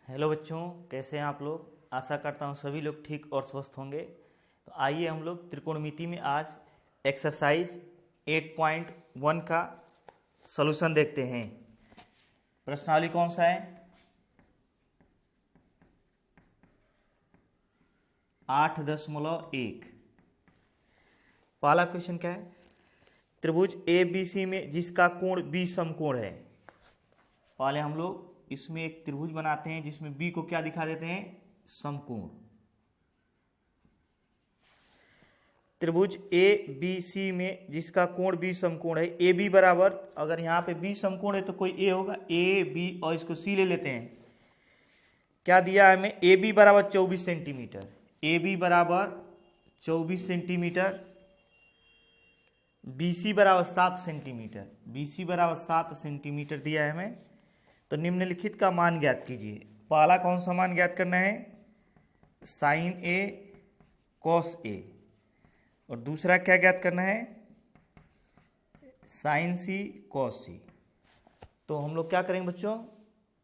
Hello बच्चों, कैसे हैं आप लोग। आशा करता हूँ सभी लोग ठीक और स्वस्थ होंगे। तो आइए हम लोग त्रिकोणमिति में आज एक्सरसाइज 8.1 का सॉल्यूशन देखते हैं। प्रश्नावली कौन सा है? 8.1। पहला क्वेश्चन क्या है? त्रिभुज ए बी सी में जिसका कोण बी समकोण है। पहले हम लोग इसमें एक त्रिभुज बनाते हैं जिसमें बी को क्या दिखा देते हैं? समकोण। त्रिभुज ए बी सी में जिसका कोण बी समकोण है। ए बी बराबर, अगर यहाँ पे बी समकोण है तो कोई ए होगा, ए बी, और इसको सी ले लेते हैं। क्या दिया है हमें? ए बी बराबर 24 सेंटीमीटर। ए बी बराबर 24 सेंटीमीटर। बी सी बराबर 7 सेंटीमीटर। बी सी बराबर 7 सेंटीमीटर दिया है हमें। तो निम्नलिखित का मान ज्ञात कीजिए। पहला कौन सा मान ज्ञात करना है? Sign A cos A. और दूसरा क्या ज्ञात करना है? साइन सी कॉस सी। तो हम लोग क्या करेंगे बच्चों?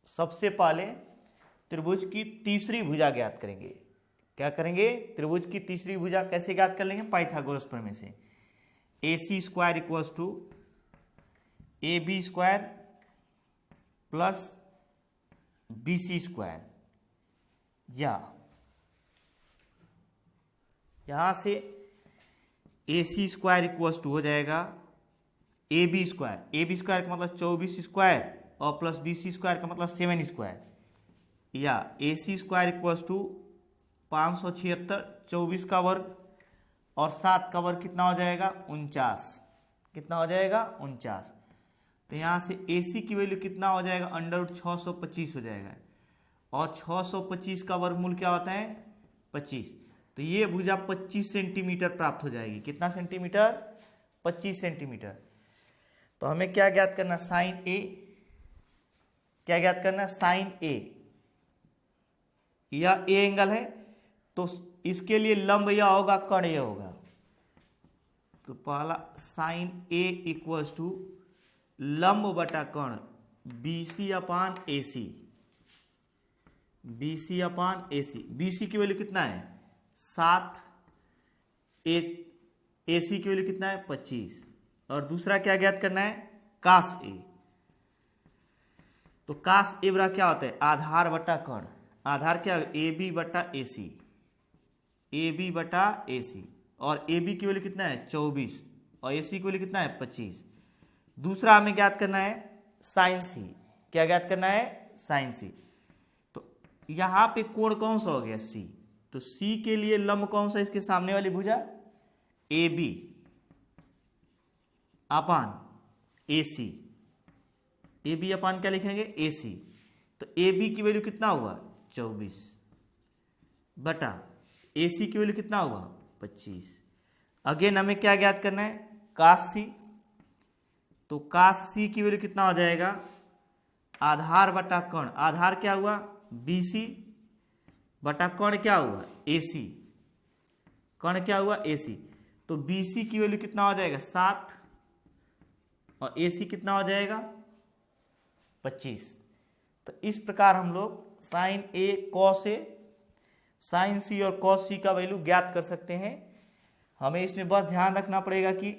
सबसे पहले त्रिभुज की तीसरी भुजा ज्ञात करेंगे। क्या करेंगे? त्रिभुज की तीसरी भुजा कैसे ज्ञात कर लेंगे? पाइथागोरस प्रमेय से। A C square equals to A B square plus B C square, या यहां से A C square equals to हो जाएगा A B square. A B square का मतलब 24 स्क्वायर और प्लस बी सी स्क्वायर का मतलब 7 स्क्वायर, या ए सी स्क्वायर इक्वल्स टू 576, 24 का वर्ग और 7 का वर्ग कितना हो जाएगा? 49। कितना हो जाएगा? 49। तो यहाँ से ए सी की वैल्यू कितना हो जाएगा? अंडर 625 हो जाएगा। और 625 का वर्गमूल क्या होता है? 25। तो ये भुजा 25 सेंटीमीटर प्राप्त हो जाएगी। कितना सेंटीमीटर? 25 सेंटीमीटर। तो हमें क्या ज्ञात करना? साइन ए। क्या ज्ञात करना? साइन ए। यह ए एंगल है तो इसके लिए लंब यह होगा, कर्ण यह होगा। तो पहला साइन ए इक्वल्स टू लंब बटा कर्ण बी सी अपान ए सी। बी सी अपान ए सी। बी सी की वैल्यू कितना है? 7। ए सी की वैल्यू कितना है? 25। और दूसरा क्या ज्ञात करना है? कास ए। तो कास ए बराबर क्या होता है? आधार बटा कर्ण। आधार क्या? ए बी बटा ए सी। ए बी बटा ए सी। और ए बी की वैल्यू कितना है? 24। और ए सी की वैल्यू कितना है? 25। दूसरा हमें ज्ञात करना है साइन सी। क्या ज्ञात करना है? साइन सी। तो यहां पे कोण कौन सा हो गया? सी। तो सी के लिए लंब कौन सा? इसके सामने वाली भुजा A B upon A C. A B अपान क्या लिखेंगे? ए सी। तो ए बी की वैल्यू कितना हुआ? 24 बटा ए सी की वैल्यू कितना हुआ? 25। अगेन हमें क्या ज्ञात करना है? कास सी। तो कास सी की वैल्यू कितना हो जाएगा? आधार बटा कर्ण। आधार क्या हुआ? बी सी बटा कर्ण क्या हुआ? ए सी। कर्ण क्या हुआ? ए सी। तो बी सी की वैल्यू कितना हो जाएगा? 7। और ए सी कितना हो जाएगा? 25। तो इस प्रकार हम लोग sign A cos A, sign सी और कॉस सी का वैल्यू ज्ञात कर सकते हैं। हमें इसमें बस ध्यान रखना पड़ेगा कि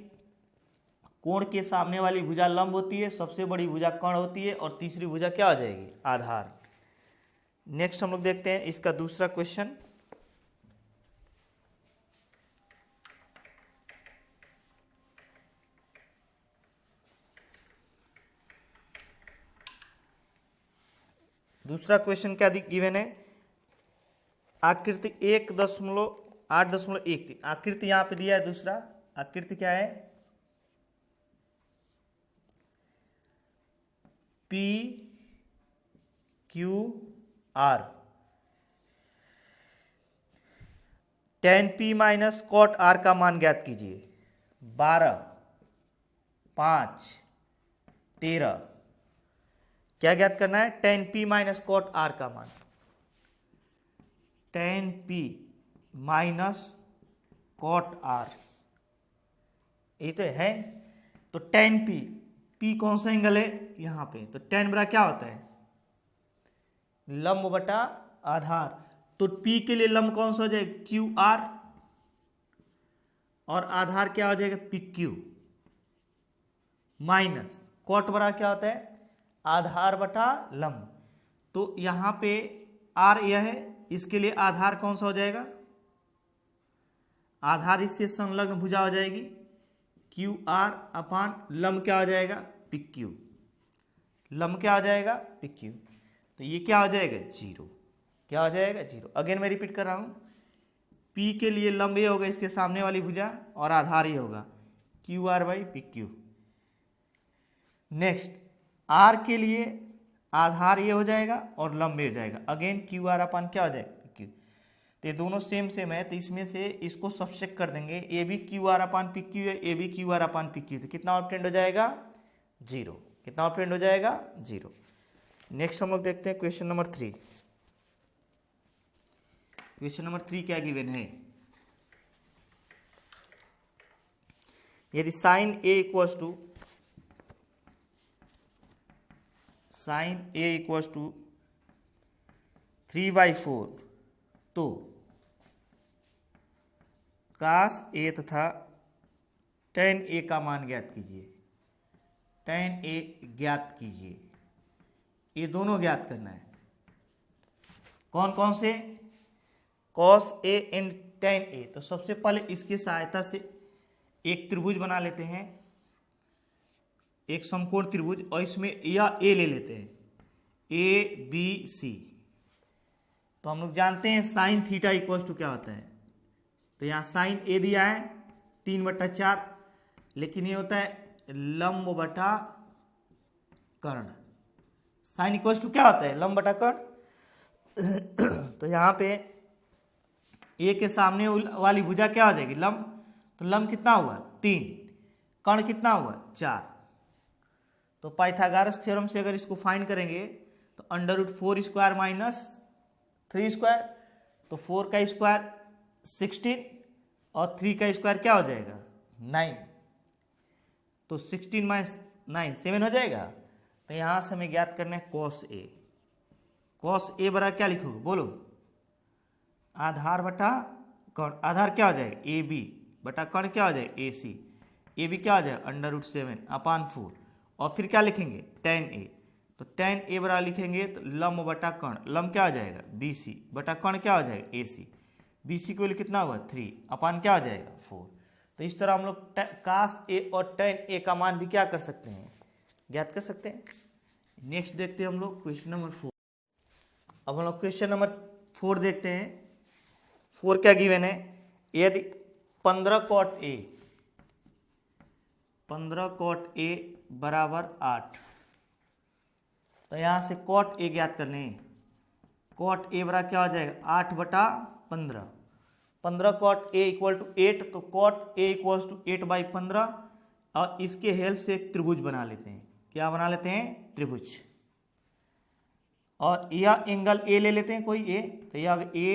कोण के सामने वाली भुजा लंब होती है, सबसे बड़ी भुजा कर्ण होती है, और तीसरी भुजा क्या हो जाएगी? आधार। नेक्स्ट हम लोग देखते हैं इसका दूसरा क्वेश्चन। दूसरा क्वेश्चन क्या गिवन है? आकृति 1.8.1 आकृति यहां पे दिया है। दूसरा आकृति क्या है? P Q R. tan P minus cot R का मान ज्ञात कीजिए। 12, 5, 13। क्या ज्ञात करना है? tan P minus cot R का मान। tan P minus cot R, ये तो है। तो tan P, P कौन सा एंगल है? यहां पे। तो tan बराबर क्या होता है? लंब बटा आधार। तो P के लिए लंब कौन सा हो जाएगा, QR, और आधार क्या हो जाएगा, PQ, माइनस कॉट बराबर क्या होता है, आधार बटा लंब। तो यहां पे R यह है, इसके लिए आधार कौन सा हो जाएगा, आधार इससे संलग्न भुजा हो जाएगी QR अपान लंब क्या हो जाएगा, PQ, लंब क्या हो जाएगा, PQ। तो ये क्या हो जाएगा, 0, क्या हो जाएगा, 0। अगेन मैं रिपीट कर रहा हूं, P के लिए लंब ये होगा इसके सामने वाली भुजा, और आधार ये होगा QR by PQ। Next R के लिए आधार ये हो जाएगा और लंब ये हो जाएगा, अगेन QR अपान क्या हो जाएगा, PQ। तो ये दोनों सेम सेम है, तो इसमें से इसको सबसेक्ट कर देंगे, ए भी QR अपान PQ है, ए भी QR अपान PQ, तो कितना ऑब्टेंड हो जाएगा, 0। कितना ऑब्टेंड हो जाएगा, 0। नेक्स्ट हम लोग देखते हैं क्वेश्चन नंबर 3। क्वेश्चन नंबर 3 क्या गिवन है, यदि साइन A इक्वल्स टू 3/4 तो कास A तथा tan A का मान ज्ञात कीजिए। tan A ज्ञात कीजिए, ये दोनों ज्ञात करना है। कौन कौन से, cos A and tan A। तो सबसे पहले इसकी सहायता से एक त्रिभुज बना लेते हैं, एक समकोण त्रिभुज, और इसमें यह A ले लेते हैं, ABC। तो हम लोग जानते हैं साइन थीटा इक्वल टू क्या होता है, तो यहाँ साइन A दिया है 3/4, लेकिन ये होता है लंब बटा कर्ण। साइन इक्वल टू क्या होता है, लंब बटा कर्ण। तो यहाँ पे A के सामने वाली भुजा क्या हो जाएगी, लंब। तो लंब कितना हुआ, 3, कर्ण कितना हुआ, 4। तो पाइथागोरस थ्योरम से अगर इसको फाइंड करेंगे तो √4² माइनस 3², तो 4 का स्क्वायर 16 और 3 का स्क्वायर क्या हो जाएगा, 9। तो 16 माइनस 9 7 हो जाएगा। तो यहां से हमें ज्ञात करना है cos A। cos A बराबर क्या लिखोगे, बोलो, आधार बटा कर्ण। आधार क्या हो जाएगा, AB बटा कर्ण क्या हो जाएगा, AC। AB क्या हो जाएगा, √7 अपान 4, और फिर क्या लिखेंगे, tan A। तो tan A बराबर लिखेंगे तो लंब बटा कर्ण, लंब क्या हो जाएगा, BC बटा कर्ण क्या हो जाएगा, AC। BC की वैल्यू कितना हुआ, 3 अपान क्या हो जाएगा, 4। तो इस तरह हम लोग कास A और tan A का मान भी क्या कर सकते हैं, ज्ञात कर सकते हैं। नेक्स्ट देखते हैं हम लोग क्वेश्चन नंबर 4। अब हम लोग क्वेश्चन नंबर 4 देखते हैं। 4 क्या गिवन है, यदि 15 cot A बराबर 8, तो यहां से cot A ज्ञात कर लें। cot A बराबर क्या हो जाएगा, 8/15। 15 cot A इक्वल टू 8, तो cot A इक्वल टू 8/15, और इसके हेल्प से एक त्रिभुज बना लेते हैं। क्या बना लेते हैं, त्रिभुज। और यह एंगल A ले लेते हैं कोई A, तो यह A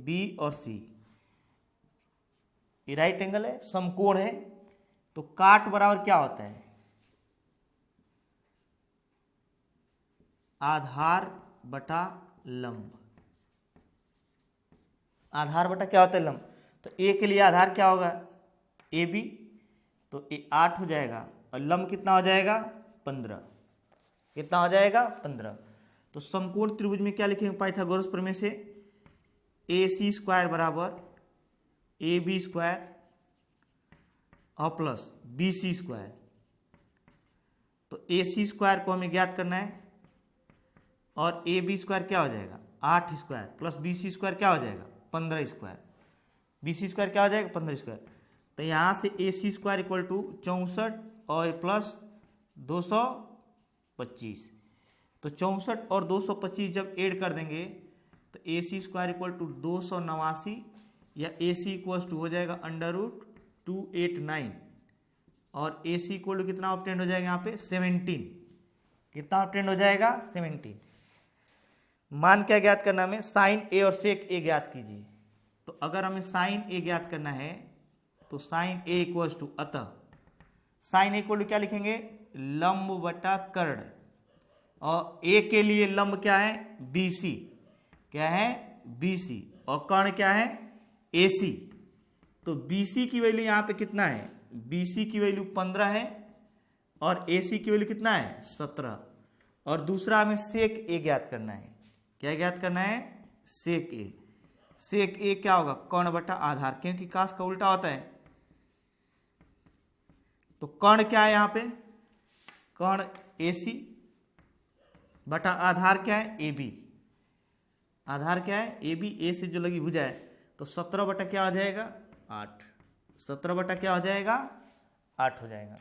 B और C, ये राइट एंगल है, समकोण है। तो काट बराबर क्या होता है, आधार बटा लंब। आधार बटा क्या होता है, लंब। तो A के लिए आधार क्या होगा, AB, तो 8 हो जाएगा, और लंब कितना हो जाएगा, 15। कितना हो जाएगा, 15। तो समकोण त्रिभुज में क्या लिखेंगे, पाइथागोरस प्रमेय से AC² बराबर AB² और प्लस BC²। तो AC² को हमें ज्ञात करना है, और AB² क्या हो जाएगा, 8² प्लस BC² क्या हो जाएगा, 15²। BC² क्या हो जाएगा, 15²। तो यहाँ से AC² इक्वल टू 64 और प्लस 225। तो 64 और 225 जब ऐड कर देंगे तो AC² इक्वल टू 289, या AC इक्वल टू हो जाएगा √289, और AC इक्वल टू कितना ऑब्टेंड हो जाएगा यहाँ पे, 17। कितना ऑब्टेंड हो जाएगा, 17। मान क्या ज्ञात करना हमें, साइन A और सेक A ज्ञात कीजिए। तो अगर हमें साइन A ज्ञात करना है तो साइन A इक्वल टू, अतः साइन A इक्वल टू क्या लिखेंगे, लंब बटा कर्ण। और ए के लिए लंब क्या है, BC, क्या है, BC, और कर्ण क्या है, AC। तो BC की वैल्यू यहाँ पे कितना है, BC की वैल्यू 15 है और AC की वैल्यू कितना है, 17। और दूसरा हमें सेक ए ज्ञात करना है। क्या ज्ञात करना है, सेक ए। सेक ए क्या होगा, कर्ण बटा आधार, क्योंकि काश का उल्टा होता है। तो कर्ण क्या है यहाँ पे, कर्ण AC बटा आधार क्या है, AB। आधार क्या है, AB, ए से जो लगी भुजा है, तो 17 बटा क्या हो जाएगा, 8। 17 बटा क्या हो जाएगा, 8 हो जाएगा।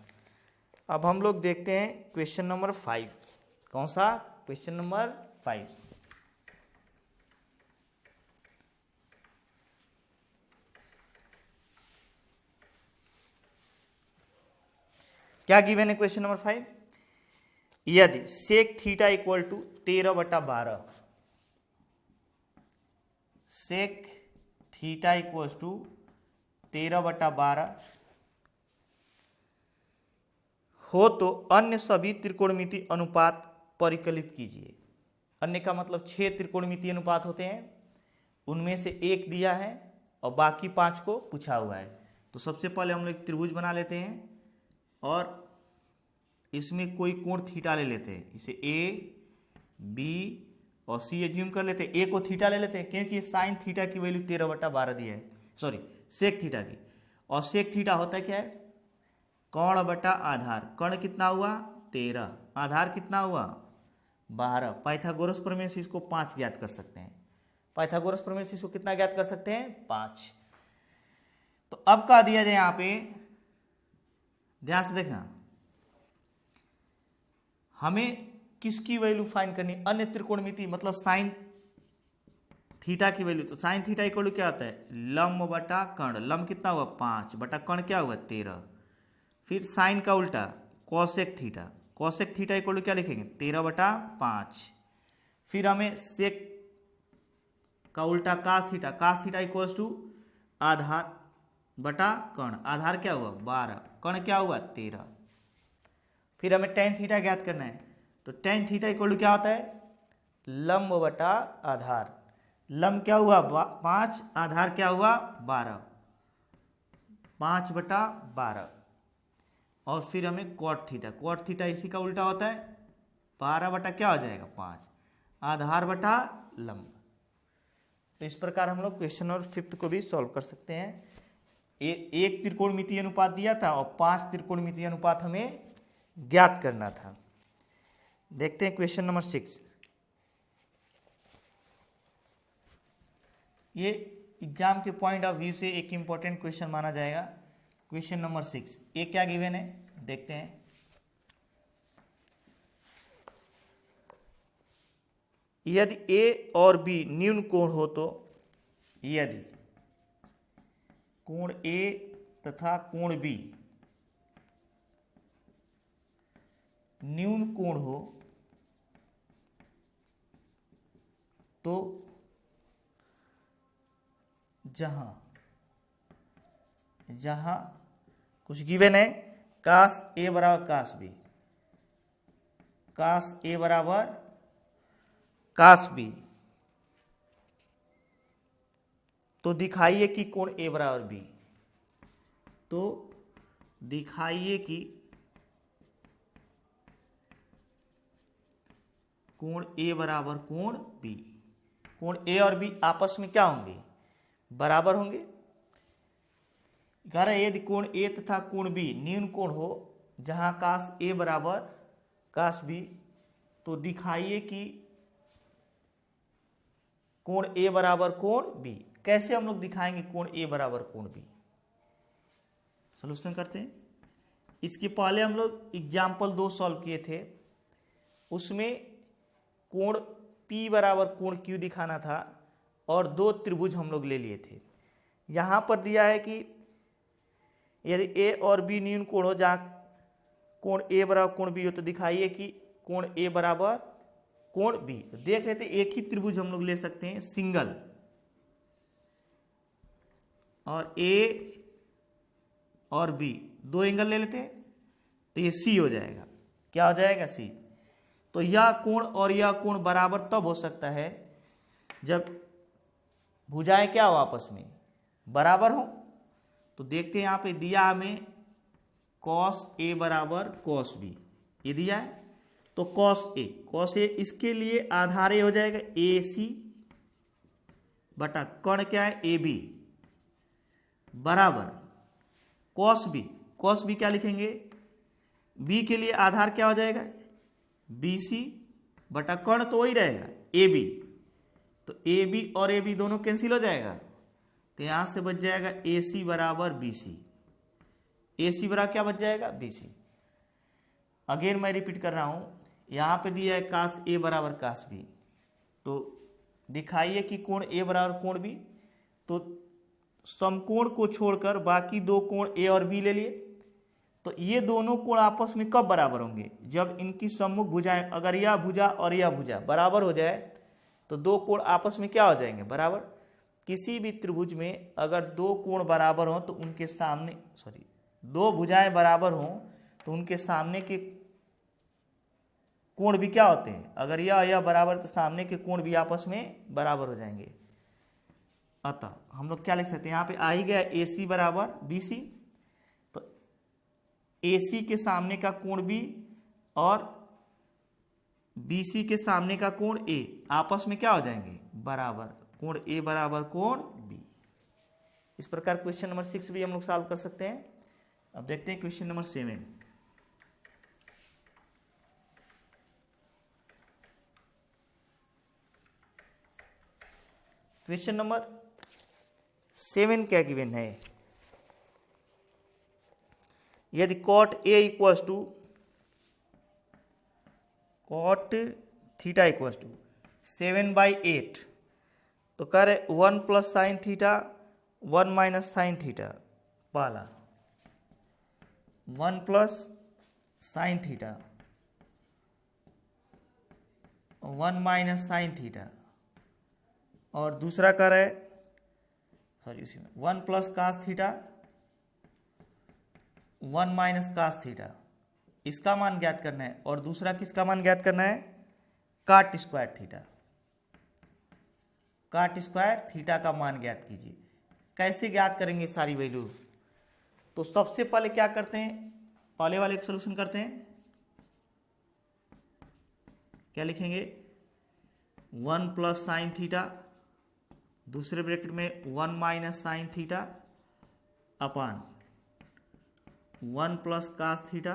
अब हम लोग देखते हैं क्वेश्चन नंबर 5। कौन सा, क्वेश्चन नंबर 5। क्या गिवन है क्वेश्चन नंबर 5, यदि सेक थीटा इक्वल टू 13 बटा 12, सेक थीटा इक्वल टू 13 बटा 12 हो तो अन्य सभी त्रिकोणमितीय अनुपात परिकलित कीजिए। अन्य का मतलब 6 त्रिकोणमितीय अनुपात होते हैं, उनमें से एक दिया है और बाकी 5 को पूछा हुआ है। तो सबसे पहले हम लोग एक त्रिभुज बना लेते हैं और इसमें कोई कोण थीटा ले लेते हैं। इसे A, B और C एज्यूम कर लेते हैं। A को थीटा ले लेते हैं क्योंकि साइन थीटा की वैल्यू 13 बटा 12 दी है, सॉरी सेक थीटा की। और सेक थीटा होता है क्या है, कर्ण बटा आधार। कर्ण कितना हुआ, 13, आधार कितना हुआ, 12। पाइथागोरस प्रमेय से इसको 5 ज्ञात कर सकते हैं। पाइथागोरस प्रमेय से इसको कितना ज्ञात कर सकते हैं, 5। तो अब क्या दिया जाए यहाँ पे, ध्यान से देखना, हमें किसकी वैल्यू फाइंड करनी, अन्य त्रिकोणमिति मतलब साइन थीटा की वैल्यू। तो साइन थीटा इक्वल टू क्या होता है, लंब बटा कर्ण। लंब कितना हुआ, 5 बटा कर्ण क्या हुआ, 13। फिर साइन का उल्टा cosec theta. Cosec theta equal to क्या लिखेंगे, 13 बटा 5। फिर हमें सेक का उल्टा cos theta. Cos theta equal to आधार बटा कर्ण। आधार क्या हुआ, 12, कर्ण क्या हुआ, 13। फिर हमें टेन थीटा ज्ञात करना है। तो टेन थीटा इक्वल टू क्या होता है, लंब बटा आधार। लंब क्या हुआ, 5, आधार क्या हुआ, 12, 5 बटा 12। और फिर हमें कॉट थीटा। कॉट थीटा इसी का उल्टा होता है, 12 बटा क्या हो जाएगा, 5, आधार बटा लंब। तो इस प्रकार हम लोग क्वेश्चन नंबर 5 को भी सॉल्व कर सकते हैं। एक त्रिकोणमितीय अनुपात दिया था और 5 त्रिकोणमितीय अनुपात हमें ज्ञात करना था। देखते हैं क्वेश्चन नंबर 6। ये एग्जाम के पॉइंट ऑफ व्यू से एक इंपॉर्टेंट क्वेश्चन माना जाएगा। क्वेश्चन नंबर 6, ये क्या गिवन है, देखते हैं। यदि ए और बी न्यून कोण हो तो, यदि कोण ए तथा कोण बी न्यून कोण हो तो जहां कुछ गिवन है, कास ए बराबर कास बी, कास ए बराबर कास बी, तो दिखाइए कि कोण ए बराबर बी। तो दिखाइए कि कोण ए बराबर कोण बी। कोण ए और बी आपस में क्या होंगे, बराबर होंगे। कह रहे यदि कोण ए तथा कोण बी न्यून कोण हो जहां कास ए बराबर कास बी, तो दिखाइए कि कोण ए बराबर कोण बी। कैसे हम लोग दिखाएंगे कोण ए बराबर कोण बी, सॉल्यूशन करते हैं। इसके पहले हम लोग एग्जाम्पल 2 सॉल्व किए थे, उसमें कोण P बराबर कोण Q दिखाना था और 2 त्रिभुज हम लोग ले लिए थे। यहाँ पर दिया है कि यदि A और B न्यून कोण हो जहाँ कोण A बराबर कोण B हो तो दिखाइए कि कोण A बराबर कोण B। तो देख लेते एक ही त्रिभुज हम लोग ले सकते हैं सिंगल, और A और B 2 एंगल ले लेते हैं तो ये C हो जाएगा। क्या हो जाएगा, C। तो यह कोण और यह कोण बराबर तब हो सकता है जब भुजाएं क्या हो, आपस में बराबर हो। तो देखते हैं यहाँ पे दिया हमें cos A बराबर cos B, ये दिया है। तो cos A इसके लिए आधार ये हो जाएगा AC बटा कर्ण क्या है AB बराबर cos B क्या लिखेंगे, B के लिए आधार क्या हो जाएगा BC बटा कर्ण तो वही रहेगा AB, तो AB और AB दोनों कैंसिल हो जाएगा, तो यहां से बच जाएगा AC बराबर BC, AC बराबर क्या बच जाएगा BC। अगेन मैं रिपीट कर रहा हूं, यहां पे दिया है cos A बराबर cos B, तो दिखाइए कि कोण A बराबर कोण B, तो समकोण को छोड़कर बाकी दो कोण A और B ले लिए। तो ये दोनों कोण आपस में कब बराबर होंगे, जब इनकी सम्मुख भुजाएं, अगर यह भुजा और यह भुजा बराबर हो जाए तो दो कोण आपस में क्या हो जाएंगे बराबर। किसी भी त्रिभुज में अगर दो कोण बराबर हो तो उनके सामने दो भुजाएं बराबर हो तो उनके सामने के कोण भी क्या होते हैं, अगर यह बराबर तो सामने के कोण भी आपस में बराबर हो जाएंगे। अतः हम लोग क्या लिख सकते हैं, यहाँ पे आ ही गया AC बराबर BC, तो AC के सामने का कोण B और BC के सामने का कोण A आपस में क्या हो जाएंगे बराबर, कोण A बराबर कोण B। इस प्रकार क्वेश्चन नंबर 6 भी हम लोग सॉल्व कर सकते हैं। अब देखते हैं क्वेश्चन नंबर 7। क्वेश्चन नंबर 7 क्या गिवन है, यदि cot A equals to cot theta equals to 7/8, तो कह रहे 1 plus sine theta 1 minus sine theta, पहला 1 plus sine theta 1 minus sine theta, और दूसरा कर रहे इसी में 1 plus cos theta 1 minus cos theta, इसका मान ज्ञात करना है, और दूसरा किसका मान ज्ञात करना है, काट स्क्वायर थीटा, काट स्क्वायर थीटा का मान ज्ञात कीजिए। कैसे ज्ञात करेंगे सारी वैल्यू, तो सबसे पहले क्या करते हैं, पहले वाले का सलूशन करते हैं, क्या लिखेंगे 1 प्लस साइन थीटा, दूसरे ब्रैकेट में 1 minus sine theta upon 1 plus cos theta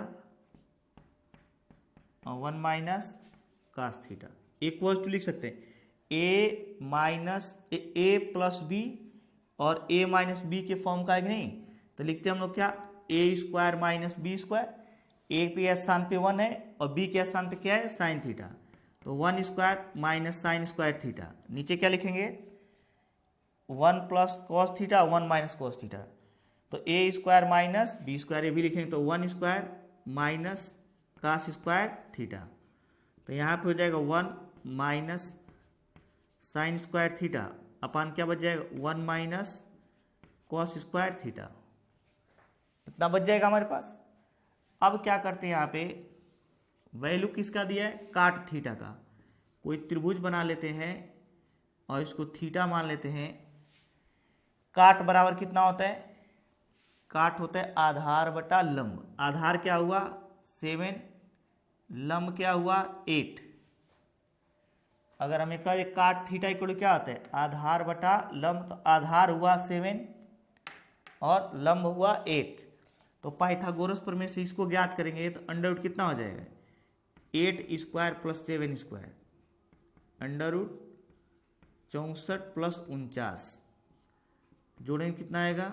और 1 minus cos theta equal to लिख सकते हैं a प्लस बी और a माइनस बी के फॉर्म का है कि नहीं, तो लिखते हैं हम लोग क्या a square minus B square, a के स्थान पे 1 है और b के स्थान पे क्या है साइन थीटा, तो 1 square minus sine square theta, नीचे क्या लिखेंगे 1 plus cos theta 1 minus cos theta, तो a square minus B square ये भी लिखेंगे, तो 1 square minus cos square theta, तो यहाँ पे हो जाएगा 1 minus sine square theta upon क्या बच जाएगा 1 माइनस कॉस स्क्वायर थीटा, इतना बच जाएगा हमारे पास। अब क्या करते हैं, यहाँ पे वैल्यू किसका दिया है, काट थीटा का। कोई त्रिभुज बना लेते हैं और इसको थीटा मान लेते हैं। काट बराबर कितना होता है, काट होता है आधार बटा लंब, आधार क्या हुआ 7, लंब क्या हुआ 8। अगर हमें कहे काट थीटा इक्वल क्या होता है आधार बटा लंब, तो आधार हुआ 7 और लंब हुआ 8, तो पाइथागोरस प्रमेय से इसको ज्ञात करेंगे, तो अंडर रूट कितना हो जाएगा 8 square plus 7 square, under root 64 plus 49, जोड़ेंगे कितना आएगा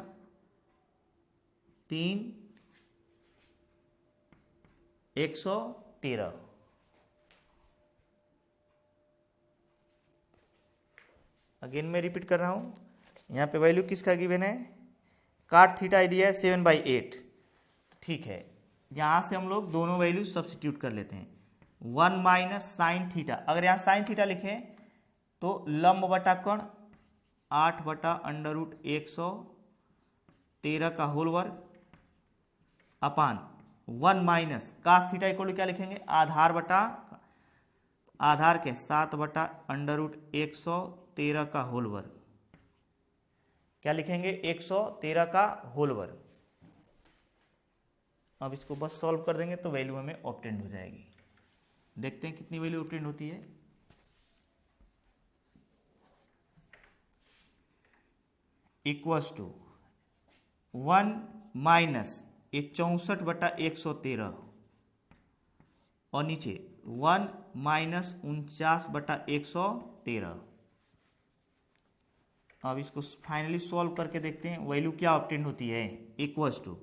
3 113। अगेन मैं रिपीट कर रहा हूं, यहाँ पे वैल्यू किसका गिवन है, काट थीटा दिया है 7/8, ठीक है। यहाँ से हम लोग दोनों वैल्यू सब्स्टिट्यूट कर लेते हैं, 1 माइनस साइन थीटा, अगर यहाँ साइन थीटा लिखें तो लंब बटा कोण 8 बटा अंडर रूट 113 का होल वर्ग अपान 1 माइनस कास थीटा इक्वल क्या लिखेंगे आधार बटा, आधार के 7/√113 का होल वर्ग। क्या लिखेंगे? 113 का होल वर्ग। अब इसको बस सॉल्व कर देंगे तो वैल्यू हमें ऑब्टेंड हो जाएगी। देखते हैं कितनी वैल्यू ऑब्टेंड होती है। इक्वल्स टू 1 माइनस ये 64/113 और नीचे 1 माइनस 49/113। अब इसको फाइनली सॉल्व करके देखते हैं वैल्यू क्या ऑब्टेन होती है। इक्वल्स टू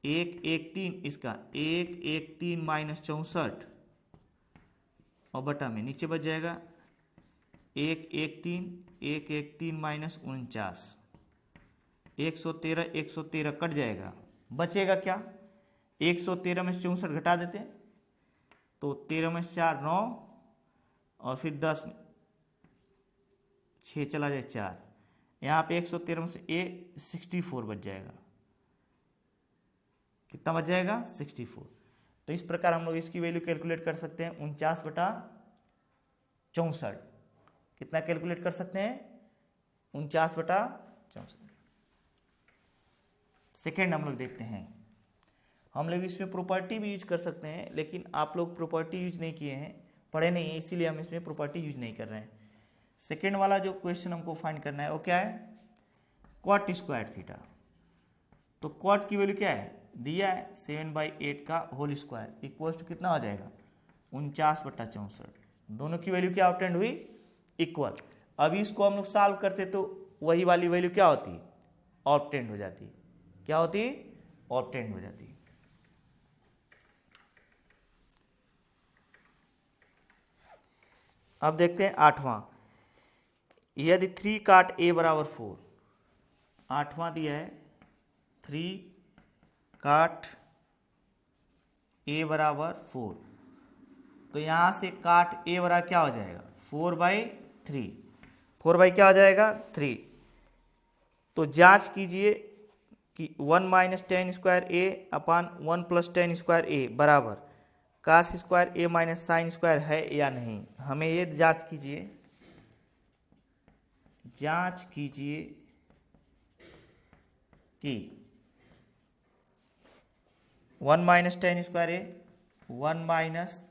113 इसका 113 माइनस 64 और बटा में नीचे बच जाएगा 113 माइनस 49, 113 कट जाएगा, बचेगा क्या? 113 में से 64 घटा देते हैं तो 13 में से 4 9 और फिर 10 में 6 चला जाए 4, यहाँ पे 113 में से 64 बच जाएगा। कितना बच जाएगा? 64। तो इस प्रकार हम लोग इसकी वैल्यू कैलकुलेट कर सकते हैं 49/64। कितना कैलकुलेट कर सकते हैं? 49/64। सेकेंड हम लोग देखते हैं, हम लोग इसमें प्रॉपर्टी भी यूज कर सकते हैं, लेकिन आप लोग प्रॉपर्टी यूज नहीं किए हैं, पढ़े नहीं है, इसीलिए हम इसमें प्रॉपर्टी यूज नहीं कर रहे हैं। सेकेंड वाला जो क्वेश्चन हमको फाइंड करना है वो क्या है? Cot square theta. तो कॉट की वैल्यू क्या है? दिया है 7/8 का होल स्क्वायर इक्वल्स टू कितना हो जाएगा? 49/64। दोनों की वैल्यू क्या ऑब्टेंड हुई? इक्वल। अभी इसको हम लोग सॉल्व करते तो वही वाली वैल्यू क्या होती? ऑब्टेंड हो जाती। क्या होती? ऑब्टेंड हो जाती। अब देखते हैं 8वां। यदि 3 काट a बराबर 4, 8वां दिया है 3 काट a बराबर 4, तो यहां से काट a बराबर क्या हो जाएगा? 4/3। 4 क्या हो जाएगा? 3। तो जांच कीजिए कि 1 minus tan square a upon 1 plus tan square a बराबर cos square a minus sine square है या नहीं। हमें ये जांच कीजिए, कि 1 minus tan square a 1 minus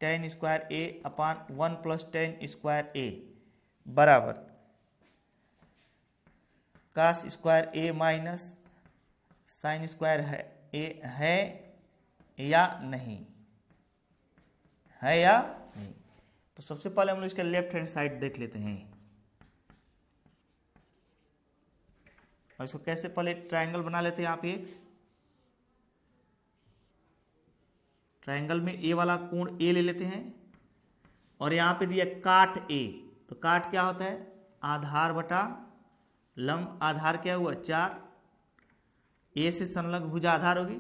tan square a upon 1 plus tan square a बराबर cos square a minus sine square है या नहीं, है या नहीं। तो सबसे पहले हम लोग इसका लेफ्ट हैंड साइड देख लेते हैं। और इसको कैसे, पहले ट्रायंगल बना लेते हैं। यहाँ पे ट्रायंगल में ए वाला कोण ए ले लेते हैं और यहाँ पे दिया काट ए। तो काट क्या होता है? आधार बटा लंब। आधार क्या हुआ? 4। ए से संलग्न भुजा आधार होगी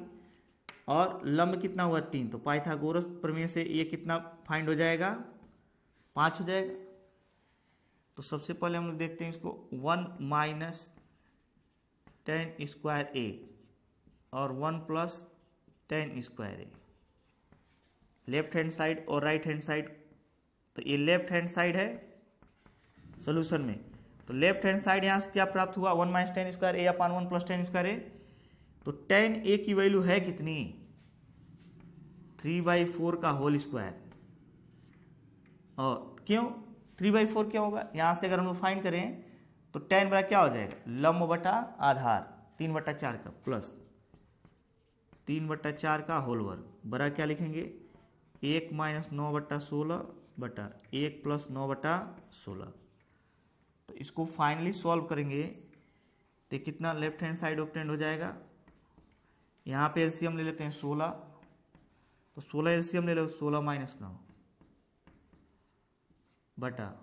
और लंब कितना हुआ? 3। तो पाइथागोरस प्रमेय से ये कितना फाइंड हो जाएगा? 5 हो जाएगा। तो सबसे पहले हम लोग देखते हैं इसको 1 माइनस टेन स्क्वायर ए और 1 प्लस टेन स्क्वायर ए, लेफ्ट हैंड साइड और राइट हैंड साइड। तो ये लेफ्ट हैंड साइड है सोल्यूशन में। तो लेफ्ट हैंड साइड यहाँ से क्या प्राप्त हुआ? 1 माइनस टेन स्क्वायर ए अपान 1 प्लस टेन स्क्वायर ए। तो टेन ए की वैल्यू है कितनी? 3/4 का होल स्क्वायर। और क्यों 3/4 क्या होगा? यहाँ से अगर हम लोग फाइंड करें तो टेन बराबर क्या हो जाएगा? लंब बटा आधार 3/4 का प्लस 3/4 का होल वर्ग बड़ा क्या लिखेंगे? 1 माइनस 9/16 बटा 1 प्लस 9/16। तो इसको फाइनली सॉल्व करेंगे तो कितना लेफ्ट हैंड साइड ऑब्टेंड हो जाएगा? यहाँ पे एलसीएम ले लेते हैं 16। तो 16 एलसीएम ले लो, 16 माइनस 9 बटा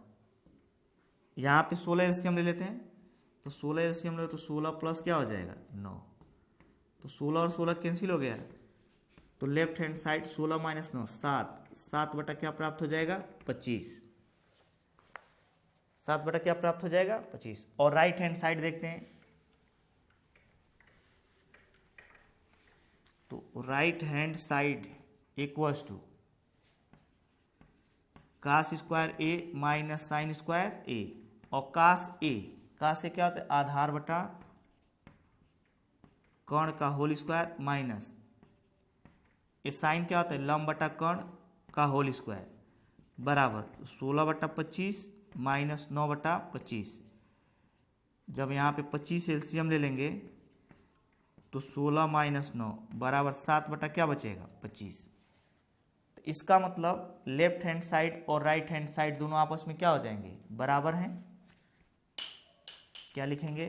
यहाँ पे 16 एलसीएम ले लेते हैं। तो 16 एलसीएम ले तो 16 प्लस क्या हो जाएगा? 9। तो 16 और 16 कैंसिल हो गया। तो लेफ्ट हैंड साइड 16 माइनस 9 7 बटा क्या प्राप्त हो जाएगा? 25। 7 बटा क्या प्राप्त हो जाएगा? 25। और राइट हैंड साइड देखते हैं। तो right hand side equals to cos square A minus sine square A, और कास ए, कास से क्या होता है आधार बटा कर्ण का होल स्क्वायर माइनस ये साइन क्या होता है लंब बटा कर्ण का होल स्क्वायर बराबर 16/25 माइनस 9/25। जब यहाँ पे 25 एलसीएम ले लेंगे तो 16 माइनस 9 बराबर 7 बटा क्या बचेगा 25। तो इसका मतलब लेफ्ट हैंड साइड और राइट हैंड साइड दोनों आपस में क्या हो जाएंगे बराबर हैं। क्या लिखेंगे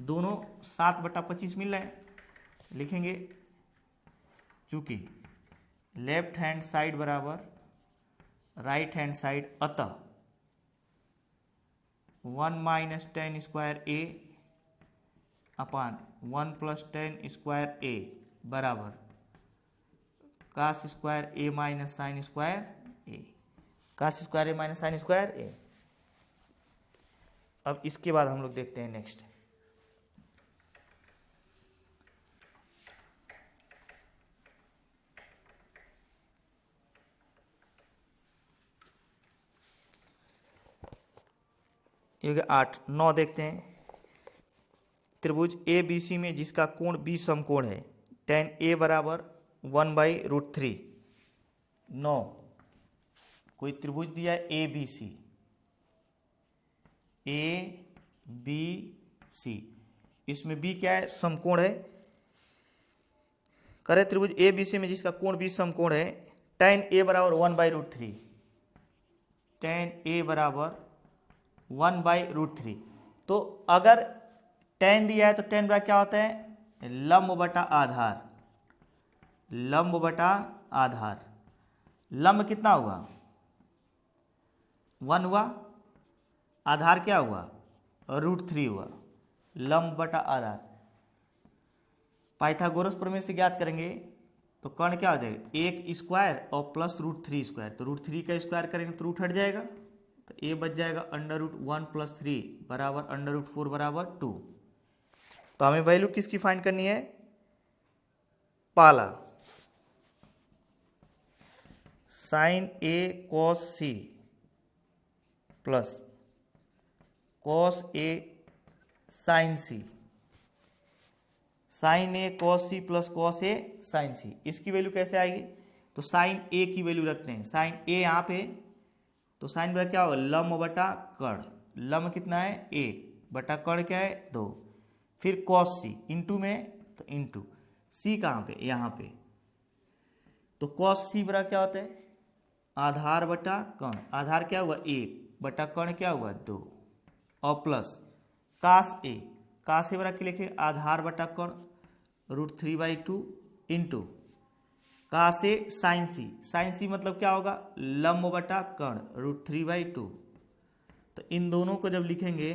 दोनों 7/25 मिल रहे हैं, लिखेंगे चूंकि लेफ्ट हैंड साइड बराबर राइट हैंड साइड अतः 1 माइनस 10 स्क्वायर ए अपान 1 प्लस 10 स्क्वायर ए बराबर cos square A minus sine square A, cos square A minus sine square ए। अब इसके बाद हम लोग देखते हैं नेक्स्ट ये 8 9 देखते हैं। त्रिभुज ए बी सी में जिसका कोण बी समकोण है tan ए बराबर 1/√3। 9 कोई त्रिभुज दिया है ए बी सी, इसमें बी क्या है समकोण है। करे त्रिभुज ए बी सी में जिसका कोण बी समकोण है tan ए बराबर 1/√3, tan ए बराबर 1/√3। तो अगर tan दिया है तो tan बराबर क्या होता है लंब बटा आधार, लंब बटा आधार। लंब कितना हुआ 1 हुआ, आधार क्या हुआ √3 हुआ, लंब बटा आधार। पाइथागोरस प्रमेय से ज्ञात करेंगे तो कर्ण क्या हो जाएगा 1 स्क्वायर और प्लस √3 स्क्वायर, तो √3 का स्क्वायर करेंगे तो रूट हट जाएगा, तो ए बच जाएगा √1 + 3 बराबर √4 बराबर 2। तो हमें वैल्यू किसकी फाइंड करनी है पाला sign A cos C plus cos A sign C, sign A cos C plus cos A sign सी। इसकी वैल्यू कैसे आएगी तो साइन ए की वैल्यू रखते हैं, साइन ए यहाँ पे, तो साइन बराबर क्या होगा लंब बटा कर्ण, लंब कितना है 1 बटा कर्ण क्या है 2, फिर कॉस सी इंटू में तो इंटू सी कहाँ पे यहाँ पे, तो कॉस सी बराबर क्या होता है आधार बटा कर्ण, आधार क्या हुआ 1 बटा कर्ण क्या हुआ 2, और प्लस कास ए, कास ए बराबर क्या लिखे आधार बटा कर्ण √3/2 इंटू कास ए साइन सी, साइन सी मतलब क्या होगा लंब बटा कर्ण √3/2। तो इन दोनों को जब लिखेंगे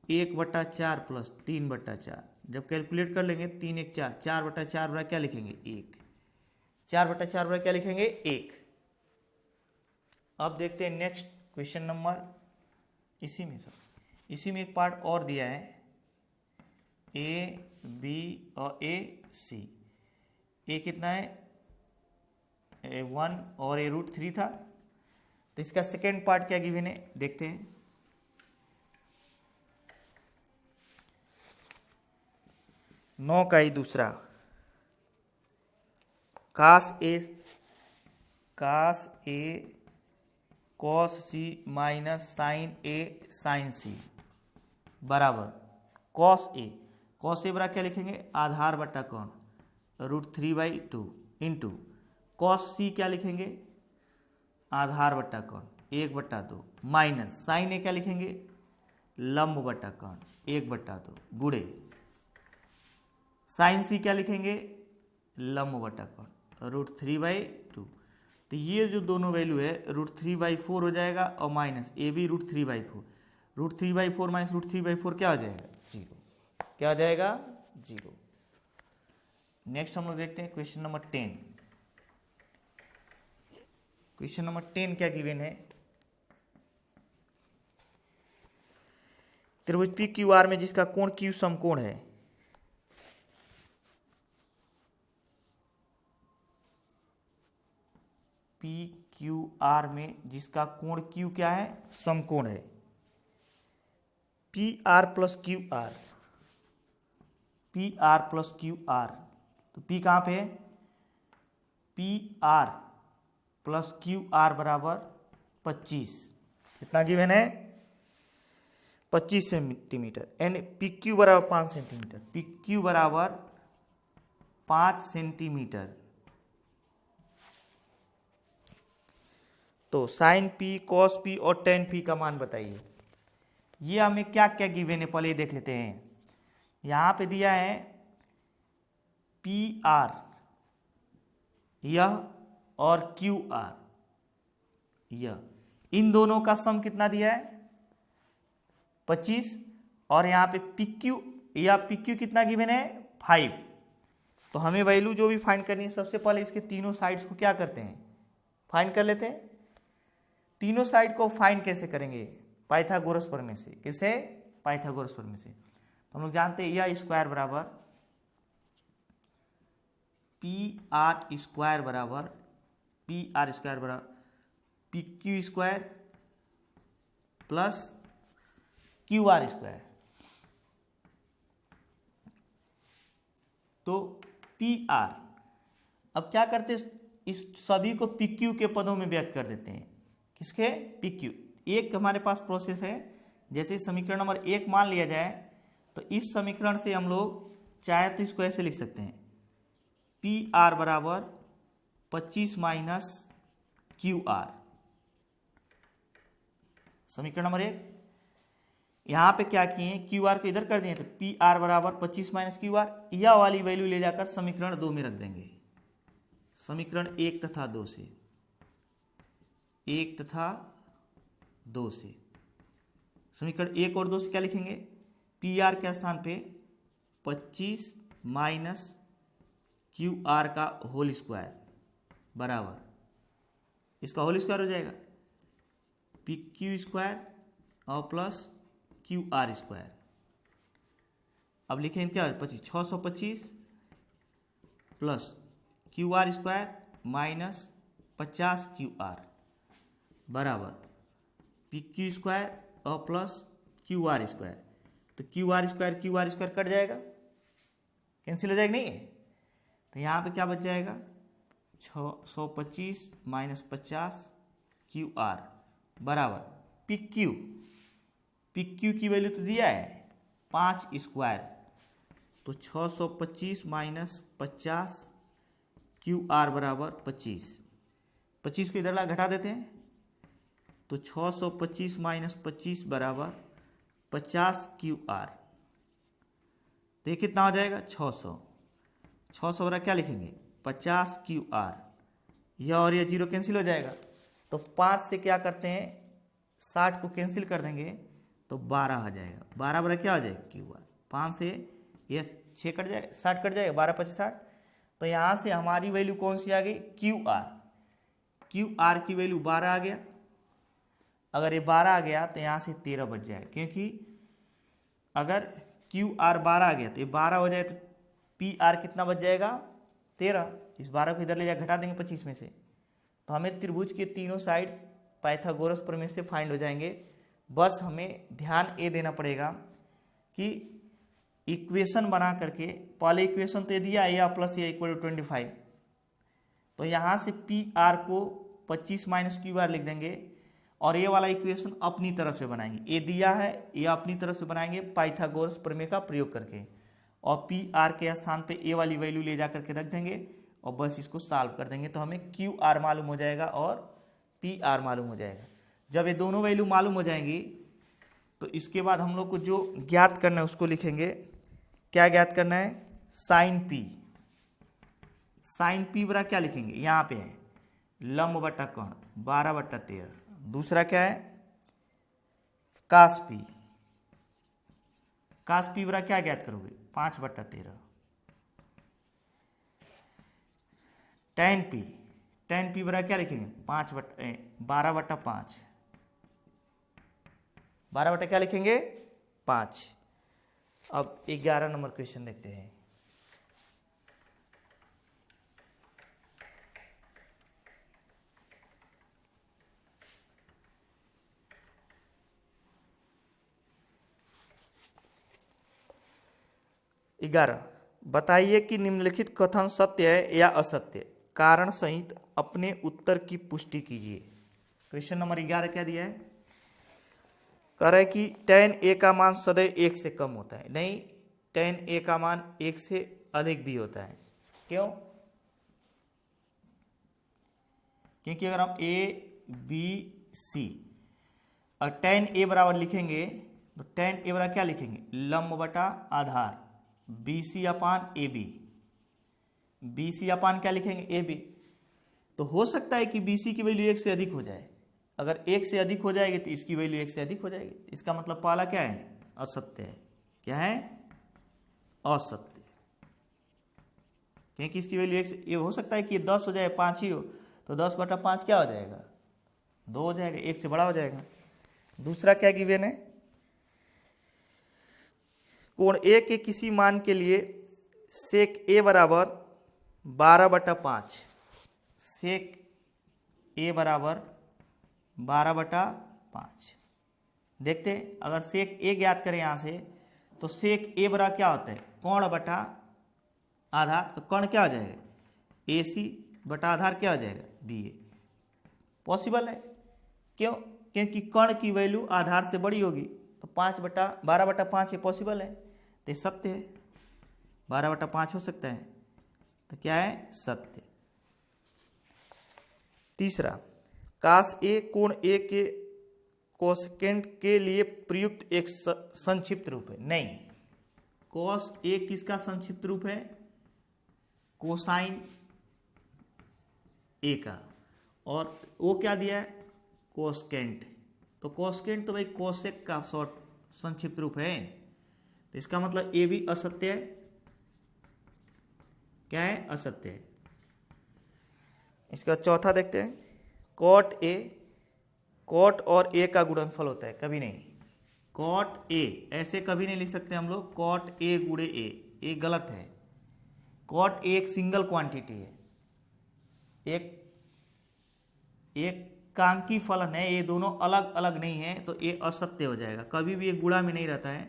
1/4 प्लस 3/4, जब कैलकुलेट कर लेंगे 3 1 4, 4/4 बराबर क्या लिखेंगे 1, 4/4 बराबर क्या लिखेंगे 1। अब देखते हैं नेक्स्ट क्वेश्चन नंबर, इसी में एक पार्ट और दिया है ए बी और ए सी। ए कितना है A1 और ए √3 था, तो इसका सेकेंड पार्ट क्या गिवन है देखते हैं। नौ का ही दूसरा कास ए कॉस सी माइनस साइन ए साइन सी बराबर कॉस ए बराबर क्या लिखेंगे आधार बटा कर्ण √3/2 इंटू कॉस सी क्या लिखेंगे आधार बटा कर्ण 1/2 माइनस साइन ए क्या लिखेंगे लंब बटा कर्ण 1/2 गुणे साइन सी क्या लिखेंगे लंब बटा कर्ण √3/2। तो ये जो दोनों वैल्यू है √3/4 हो जाएगा और माइनस ए भी √3/4, √3/4 माइनस √3/4 क्या हो जाएगा 0, क्या हो जाएगा 0। नेक्स्ट हम लोग देखते हैं क्वेश्चन नंबर 10। क्वेश्चन नंबर 10 क्या गिवन है त्रिभुज पी क्यू आर में जिसका कोण क्यू समकोण है पी क्यू आर में जिसका कोण क्यू क्या है, समकोण है, P R plus Q R, P R plus Q R, तो पी कहाँ पे है, P R plus Q R बराबर 25, कितना गिवन है 25 सेंटीमीटर, एंड पी क्यू बराबर 5 सेंटीमीटर, पी क्यू बराबर 5 सेंटीमीटर। तो साइन पी, कॉस पी और टेन पी का मान बताइए। ये हमें क्या क्या गिवन है पहले देख लेते हैं। यहां पे दिया है पी आर यह और क्यू आर यह, इन दोनों का सम कितना दिया है 25, और यहां पे पी क्यू या पी क्यू कितना गिवन है 5। तो हमें वैल्यू जो भी फाइंड करनी है, सबसे पहले इसके तीनों साइड्स को क्या करते हैं, फाइंड कर लेते हैं। तीनों साइड को फाइंड कैसे करेंगे, पाइथागोरस प्रमेय से। किसे, पाइथागोरस प्रमेय से। तो हम लोग जानते हैं यह स्क्वायर बराबर पी आर स्क्वायर बराबर P Q square plus Q R square. तो पी आर, अब क्या करते हैं, इस सभी को पी क्यू के पदों में व्यक्त कर देते हैं। किसके, पी क्यू। एक हमारे पास प्रोसेस है, जैसे समीकरण नंबर 1 मान लिया जाए, तो इस समीकरण से हम लोग चाहे तो इसको ऐसे लिख सकते हैं, पी आर बराबर 25 माइनस क्यू आर। समीकरण नंबर 1, यहां पे क्या किए, क्यू आर को इधर कर दिए, तो पी आर बराबर 25 माइनस क्यू आर, यह वाली वैल्यू ले जाकर समीकरण 2 में रख देंगे। समीकरण 1 तथा 2 से, 1 तथा 2 से, समीकरण 1 और 2 से क्या लिखेंगे, पी आर के स्थान पे 25 माइनस क्यू आर का होल स्क्वायर बराबर, इसका होल स्क्वायर हो जाएगा पी क्यू स्क्वायर और प्लस क्यू आर स्क्वायर। अब लिखेंगे क्या, 625 plus Q R square minus 50 Q R बराबर पी क्यू स्क्वायर और प्लस क्यू आर स्क्वायर। तो क्यू आर स्क्वायर कट जाएगा, कैंसिल हो जाएगा, नहीं है। तो यहाँ पे क्या बच जाएगा, 625 माइनस 50 क्यू आर बराबर पी क्यू की वैल्यू तो दिया है 5 स्क्वायर, तो 625 माइनस 50 क्यू आर बराबर 25 को इधर ला घटा देते हैं, तो 625 माइनस 25 बराबर 50 क्यू आर। तो ये कितना हो जाएगा 600 बराबर क्या लिखेंगे 50 क्यू आर, यह और यह जीरो कैंसिल हो जाएगा। तो 5 से क्या करते हैं 60 को कैंसिल कर देंगे, तो 12 आ जाएगा। 12 बराबर क्या हो जाएगा क्यू आर, 5 से यह 6 कट जाएगा, 60 कट जाएगा, 12 25 60। तो यहाँ से हमारी वैल्यू कौन सी आ गई, क्यू आर की वैल्यू 12 आ गया। अगर ये 12 आ गया तो यहाँ से 13 बच जाएगा, क्योंकि अगर क्यू आर 12 आ गया तो ये 12 हो जाए, तो पी आर कितना बच जाएगा 13। इस 12 को इधर ले जा घटा देंगे 25 में से, तो हमें त्रिभुज के तीनों साइड्स पाइथागोरस प्रमेय से फाइंड हो जाएंगे। बस हमें ध्यान ये देना पड़ेगा कि इक्वेशन बना करके, पहले इक्वेशन तो ये दिया ए प्लस ए इक्वल टू 25, तो यहाँ से पी आर को 25 माइनस क्यू आर लिख देंगे, और ये वाला इक्वेशन अपनी तरफ से बनाएंगे। ये दिया है, ये अपनी तरफ से बनाएंगे पाइथागोरस प्रमेय का प्रयोग करके, और पी आर के स्थान पे ए वाली वैल्यू ले जा करके रख देंगे, और बस इसको सॉल्व कर देंगे, तो हमें क्यू आर मालूम हो जाएगा और पी आर मालूम हो जाएगा। जब ये दोनों वैल्यू मालूम हो जाएंगी, तो इसके बाद हम लोग को जो ज्ञात करना है उसको लिखेंगे। क्या ज्ञात करना है, साइन पी बराबर क्या लिखेंगे, यहाँ पे है लंब बटा कोण 12/13। दूसरा क्या है, कास पी बराबर क्या ज्ञात करोगे 5/13। टेन पी बराबर क्या लिखेंगे 12/5। 12 क्या लिखेंगे 5। अब 11 नंबर क्वेश्चन देखते हैं। 11, बताइए कि निम्नलिखित कथन सत्य है या असत्य, कारण सहित अपने उत्तर की पुष्टि कीजिए। क्वेश्चन नंबर 11 क्या दिया है, कह रहा है कि tan a का मान सदैव 1 से कम होता है। नहीं, tan a का मान 1 से अधिक भी होता है। क्यों? क्योंकि अगर हम a b c और tan a बराबर लिखेंगे तो tan a बराबर क्या लिखेंगे, लंब बटा आधार BC अपान AB, BC अपान क्या लिखेंगे, AB। तो हो सकता है कि BC की वैल्यू 1 से अधिक हो जाए। अगर 1 से अधिक हो जाएगी तो इसकी वैल्यू 1 से अधिक हो जाएगी। इसका मतलब पहला क्या है, असत्य है। क्या है, असत्य। क्योंकि इसकी वैल्यू 1 से, ये हो सकता है कि 10 हो जाए 5 ही हो, तो 10 बटा 5 क्या हो जाएगा, 2 हो जाएगा, 1 से बड़ा हो जाएगा। दूसरा क्या गिवन है, कोण ए के किसी मान के लिए सेक ए बराबर 12/5, सेक ए बराबर 12/5। देखते हैं, अगर सेक ए ज्ञात करें यहाँ से तो सेक ए बराबर क्या होता है, कोण बटा आधार। तो कोण क्या हो जाएगा, AC बटा आधार क्या हो जाएगा, BA। पॉसिबल है, क्यों, क्योंकि कोण की वैल्यू आधार से बड़ी होगी। तो 12/5 ये पॉसिबल है, तो ये सत्य है। 12/5 हो सकता है, तो क्या है, सत्य। तीसरा, काश ए कोण ए के कोसेकेंट के लिए प्रयुक्त एक संक्षिप्त रूप है। नहीं, कॉस ए किसका संक्षिप्त रूप है, कोसाइन ए का, और वो क्या दिया है, कोसेकेंट। तो कोसेकेंट तो भाई कोसेक का शॉर्ट संक्षिप्त रूप है, तो इसका मतलब ए भी असत्य है। क्या है, असत्य है। इसका चौथा देखते हैं, कॉट ए, कॉट और ए का गुणनफल होता है, कभी नहीं। कॉट ए ऐसे कभी नहीं लिख सकते हम लोग, कॉट ए गुणे ए, ये गलत है। कॉट ए एक सिंगल क्वांटिटी है, एक कांकी फलन है, ये दोनों अलग अलग नहीं है, तो ये असत्य हो जाएगा। कभी भी ये गुणा में नहीं रहता है,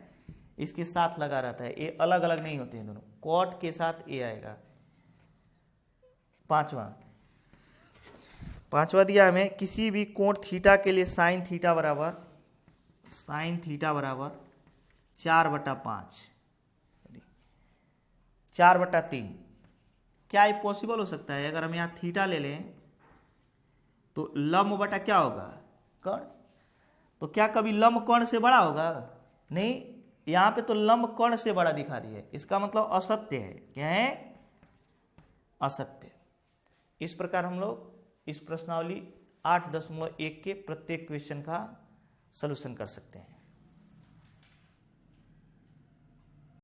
इसके साथ लगा रहता है, ये अलग अलग नहीं होते हैं दोनों, कॉट के साथ ए आएगा। पांचवा दिया हमें, किसी भी कोण थीटा के लिए साइन थीटा बराबर 4/5, 4/3। क्या ये पॉसिबल हो सकता है? अगर हम यहाँ थीटा ले लें तो लंब बटा क्या होगा, कर्ण। तो क्या कभी लंब कर्ण से बड़ा होगा? नहीं, यहाँ पे तो लंब कर्ण से बड़ा दिखा दिया है, इसका मतलब असत्य है। क्या है, असत्य। इस प्रकार हम लोग इस प्रश्नावली 8.1 के प्रत्येक क्वेश्चन का सलूशन कर सकते हैं।